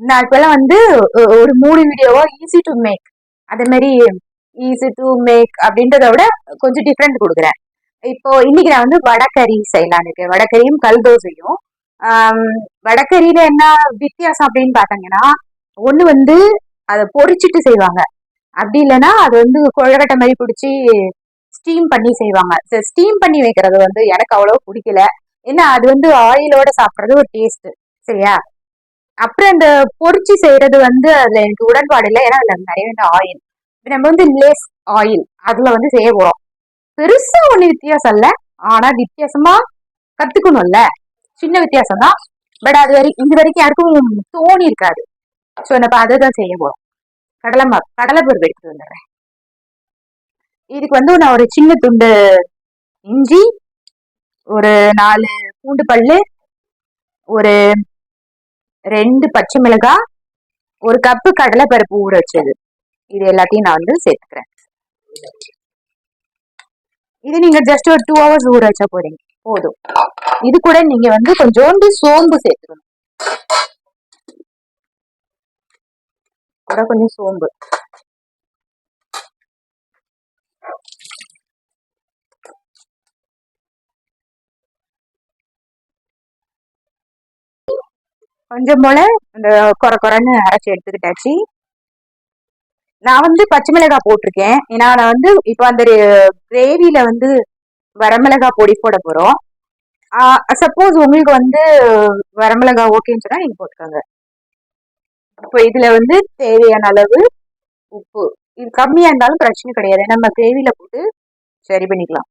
நான் இப்பெல்லாம் வந்து ஒரு 3 வீடியோவா ஈஸி டு மேக் அதே மாதிரி ஈஸி டு மேக் அப்படின்றத விட கொஞ்சம் டிஃப்ரெண்ட் கொடுக்குறேன். இப்போ இன்னைக்கு நான் வந்து வடகறி செய்யலான்னு இருக்கேன். வடகறியும் கல் தோசையும். வடகறியில என்ன வித்தியாசம் அப்படின்னு பாத்தீங்கன்னா, ஒண்ணு வந்து அதை பொரிச்சிட்டு செய்வாங்க. அப்படி இல்லைன்னா அது வந்து கொழக்கட்டை மாதிரி பிடிச்சி ஸ்டீம் பண்ணி செய்வாங்க. ஸ்டீம் பண்ணி வைக்கிறது வந்து எனக்கு அவ்வளவு பிடிக்கல. ஏன்னா அது வந்து ஆயிலோட சாப்பிட்றது ஒரு டேஸ்ட். சரியா? அப்புறம் இந்த பொரிச்சு செய்யறது வந்து அதுல எனக்கு உடன்பாடு இல்லை. ஏன்னா அதுல நிறைய வந்து ஆயில், நம்ம வந்து லேஸ் ஆயில் அதுல வந்து செய்ய போறோம். பெருசா ஒண்ணு வித்தியாசம் இல்ல. ஆனா வித்தியாசமா கத்துக்கணும்ல. சின்ன வித்தியாசம் தான். பட் அது இந்த வரைக்கும் யாருக்கும் தோணி இருக்காது. சோ நம்ம அதை தான் செய்ய போறோம். கடலை பருப்பு எடுத்துட்டு வந்துடுறேன். இதுக்கு வந்து நான் ஒரு சின்ன துண்டு இஞ்சி, ஒரு 4 பூண்டு பல்லு, ஒரு 2 பச்சை மிளகாய், ஒரு கப்பு கடலை பருப்பு ஊற வச்சது, இது எல்லாத்தையும் நான் வந்து சேர்த்துக்கிறேன். இது நீங்க ஜஸ்ட் ஒரு 2 hours ஊற வச்சா போதும். இது கூட நீங்க வந்து கொஞ்சோண்டு சோம்பு சேர்த்துக்கணும். கூட கொஞ்சம் சோம்பு. கொஞ்சம் போல இந்த குறைன்னு அரைச்சி எடுத்துக்கிட்டாச்சு. நான் வந்து பச்சை மிளகாய் போட்டிருக்கேன். ஏன்னா நான் வந்து இப்போ அந்த கிரேவில வந்து வரமிளகா பொடி போட போறோம். சப்போஸ் உங்களுக்கு வந்து வரமிளகா ஓகேன்னு சொன்னா நீங்க போட்டுக்கோங்க. இப்போ இதுல வந்து தேவையான அளவு உப்பு. இது கம்மியா இருந்தாலும் பிரச்சனை கிடையாது. நம்ம கிரேவில போட்டு சரி பண்ணிக்கலாம்.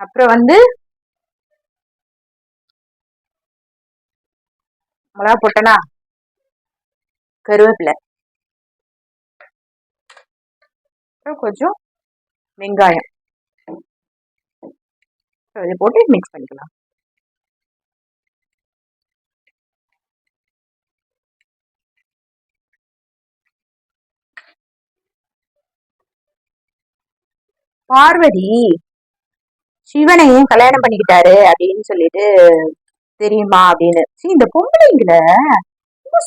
அப்புறம் வந்து மிளகா போட்டனா, கருவேப்பிலை, அப்புறம் கொஞ்சம் வெங்காயம் இதை போட்டு மிக்ஸ் பண்ணிக்கலாம். பார்வதி சிவனையும் கல்யாணம் பண்ணிக்கிட்டாரு அப்படின்னு சொல்லிட்டு தெரியுமா அப்படின்னு. இந்த பொம்பளைங்களை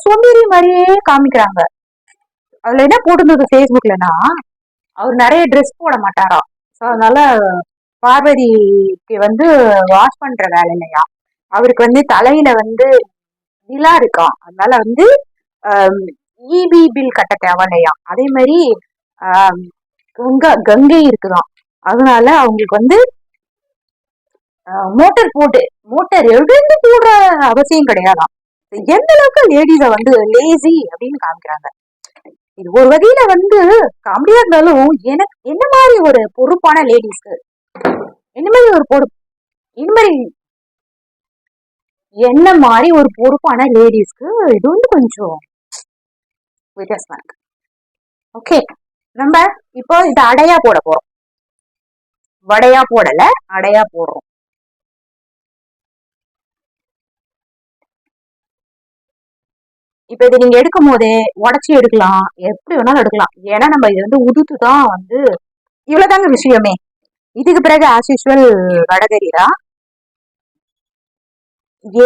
சோம்பேறி மாதிரியே காமிக்கிறாங்க. அதுல என்ன போட்டிருந்தது ஃபேஸ்புக்லனா, அவர் நிறைய ட்ரெஸ் போட மாட்டாராம். ஸோ அதனால பார்வதிக்கு வந்து வாஷ் பண்ற வேலை இல்லையா, அவருக்கு வந்து தலையில வந்து நிலா இருக்கான். அதனால வந்து இபி பில் கட்ட தேவையில்லையா. அதே மாதிரி கங்கை இருக்குதான். அதனால அவங்களுக்கு வந்து மோட்டர் எழுந்து போடுற அவசியம் கிடையாதாம். எந்த அளவுக்கு லேடிஸ வந்து லேசி அப்படின்னு காமிக்கிறாங்க. இது ஒரு வகையில வந்து காமெடியா இருந்தாலும் எனக்கு என்ன மாதிரி ஒரு பொறுப்பான லேடிஸ்க்கு, என்ன மாதிரி ஒரு என்ன மாதிரி ஒரு பொறுப்பான லேடிஸ்க்கு இது வந்து கொஞ்சம் வித்தியாசமா இருக்கு. ஓகே, நம்ம இப்போ இது அடையா போட போறோம். வடையா போடல, அடையா போடுறோம். இப்ப இது நீங்க எடுக்கும் போதே உடச்சி எடுக்கலாம், எப்படி வேணாலும் எடுக்கலாம். ஏன்னா நம்ம இது வந்து உதுத்துதான் வந்து, இவ்வளவுதாங்க விஷயமே. இதுக்கு பிறகு ஆஸ் யூஸ்வல் வடகரிரா.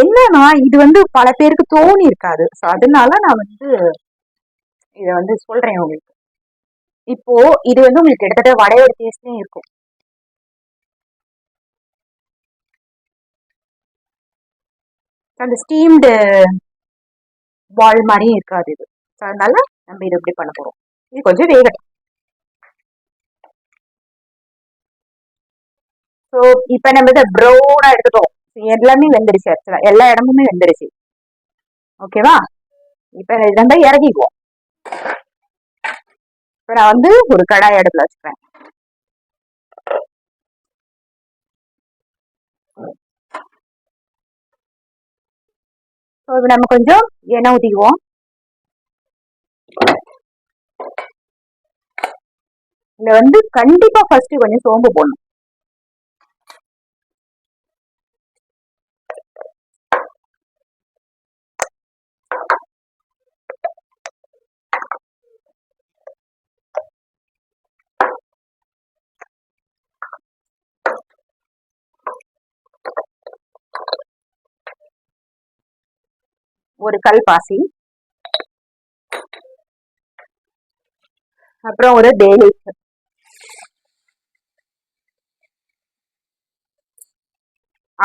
என்னன்னா இது வந்து பல பேருக்கு தோணி இருக்காது. ஸோ அதனால நான் வந்து இத வந்து சொல்றேன் உங்களுக்கு. இப்போ இது வந்து உங்களுக்கு கிட்டத்தட்ட வடையோட டேஸ்ட்லயும் இருக்கும். அந்த ஸ்டீம்டு பால் மாதிரியும் இருக்காது இது. ஸோ அதனால நம்ம இது எப்படி பண்ண போறோம். இது கொஞ்சம் வேகட்டும். ஸோ இப்ப நம்ம இதை ப்ரௌனா எடுத்துட்டோம். எல்லாமே வெந்துருச்சு. ஆக்சுவலா எல்லா இடமுமே வெந்துருச்சு. ஓகேவா? இப்ப நம்ம இறக்கிக்குவோம். இப்ப நான் வந்து ஒரு கடாய் அடுப்புல வச்சுக்கிறேன். நம்ம கொஞ்சம் எண்ணெய் ஊத்திக்குவோம். இதுல வந்து கண்டிப்பா ஃபர்ஸ்ட் கொஞ்சம் சோம்பு போடணும். ஒரு கல் பாசி, அப்புறம் ஒரு பே லீஃப்,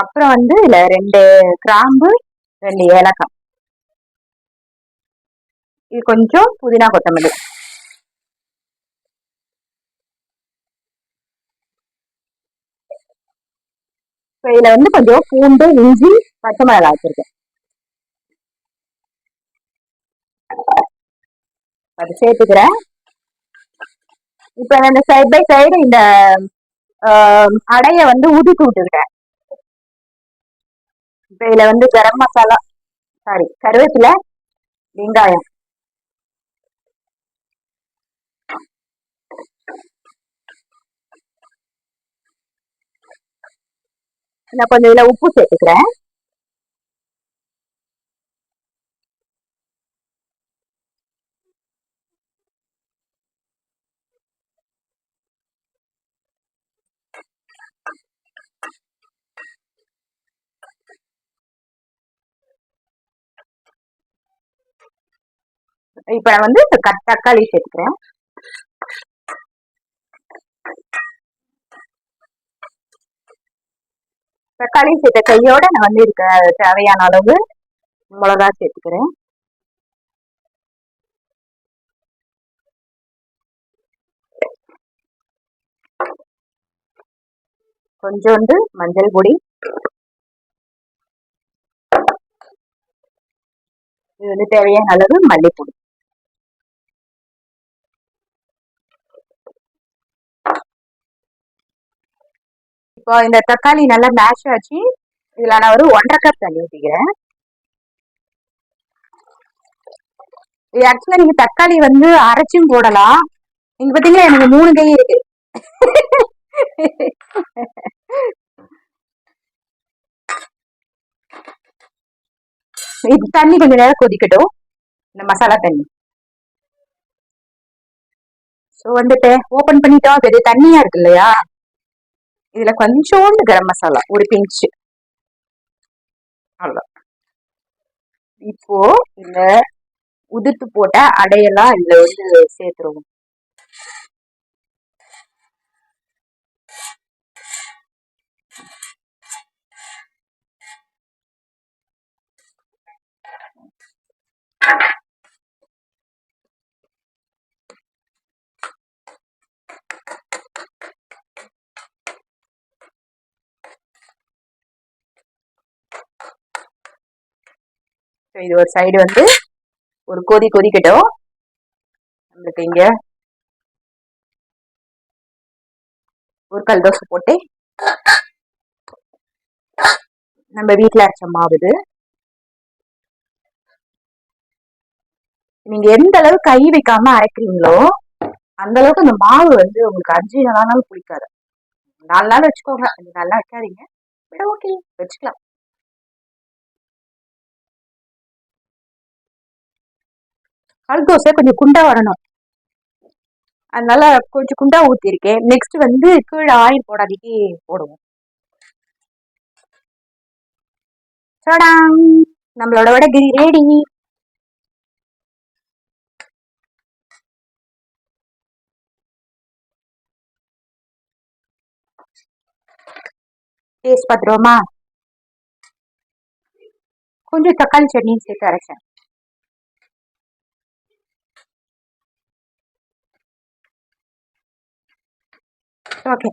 அப்புறம் வந்து இதுல 2 கிராம்பு, 2 ஏலக்காய், இது கொஞ்சம் புதினா கொத்தமல்லி. இப்போ இதுல வந்து கொஞ்சம் பூண்டு, இஞ்சி, பச்சை மிளகாய் வச்சிருக்கேன். அது சேர்த்துக்கிறேன். இப்ப நான் இந்த சைட் பை சைடு இந்த அடைய வந்து உதுக்கி விட்டுக்கிட்டேன். இப்ப இதுல வந்து கரம் மசாலா, சாரி கருவேப்பிலை, வெங்காயம், நான் கொஞ்சம் இதுல உப்பு சேர்த்துக்கிறேன். இப்ப நான் வந்து தக்காளி சேர்த்துக்கிறேன். தக்காளி சேர்த்த கையோட நான் வந்து இருக்க தேவையான அளவு மிளகா சேர்த்துக்கிறேன். கொஞ்சோண்டு மஞ்சள் பொடி, இது வந்து தேவையான அளவு மல்லிப்பொடி. இப்போ இந்த தக்காளி நல்லா மேஷ் ஆச்சு. இதுல நான் ஒரு 1.5 கப் தண்ணி ஊற்றிக்கிறேன். இது ஆக்சுவலா நீங்க தக்காளி வந்து அரைச்சும் போடலாம். நீங்க பாத்தீங்கன்னா எனக்கு 3 கை இருக்கு. இது தண்ணி கொஞ்ச நேரம் கொதிக்கட்டும், இந்த மசாலா தண்ணி. ஸோ வந்துட்டு ஓபன் பண்ணிட்டோம். அது தண்ணியா இருக்கு இல்லையா, இதுல கொஞ்சோண்டு கரம் மசாலா, ஒரு பிஞ்சு, அவ்வளோ. இப்போ இந்த உதிர்த்து போட்ட அடையெல்லாம் இதுல வந்து சேர்த்துருவோம். இது ஒரு சைடு வந்து ஒரு கொதிக்கட்டும். நம்மளுக்கு இங்க ஒரு கல் தோசை போட்டு நம்ம வீட்டுல அரைச்ச மாவு இது. நீங்க எந்த அளவுக்கு கை வைக்காம அரைக்கிறீங்களோ அந்த அளவுக்கு அந்த மாவு வந்து உங்களுக்கு 5 நாளானாலும் புளிக்காது. 4 நாள் வச்சுக்கோங்க, 5 நாள் வைக்காதீங்க, ஓகே வச்சுக்கலாம். கல் தோசை கொஞ்சம் குண்டா வரணும், அதனால கொஞ்சம் குண்டா ஊத்திருக்கேன். நெக்ஸ்ட் வந்து கீழே ஆயில் போடாதீங்க போடுவோம். நம்மளோட வடகரி ரெடி. டேஸ்ட் பார்த்துருவோமா? கொஞ்சம் தக்காளி சட்னியும் சேர்த்து அரைச்சேன். ஓகே,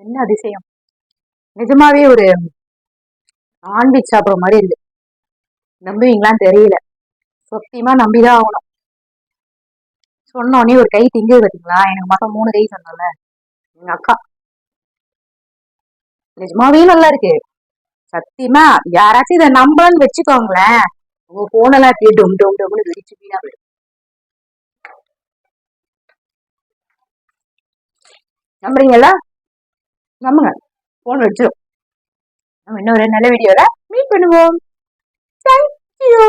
என்ன அதிசயம், நிஜமாவே ஒரு நான்வெஜ் சாப்பிட்ற மாதிரி இருக்கு. நம்புவீங்களான்னு தெரியல, சத்தியமா நம்பிதான் ஆகணும். சொன்னோடனே ஒரு கை திங்குது பார்த்தீங்களா? எனக்கு மொத்தம் 3 கை சொன்னல எங்க அக்கா. நிஜமாவே நல்லா இருக்கு, சத்தியமா. யாராச்சும் இதை நம்பலன்னு வச்சுக்கோங்களேன், உங்க போனெல்லாம் அப்படியே டொம் டொம் டொம்னு வெடிச்சு வீணா போயிடும். நம்புறீங்களா? நம்புங்க, போன் வச்சிடும். நம்ம இன்னொரு நல்ல வீடியோல மீட் பண்ணுவோம். தேங்க்யூ.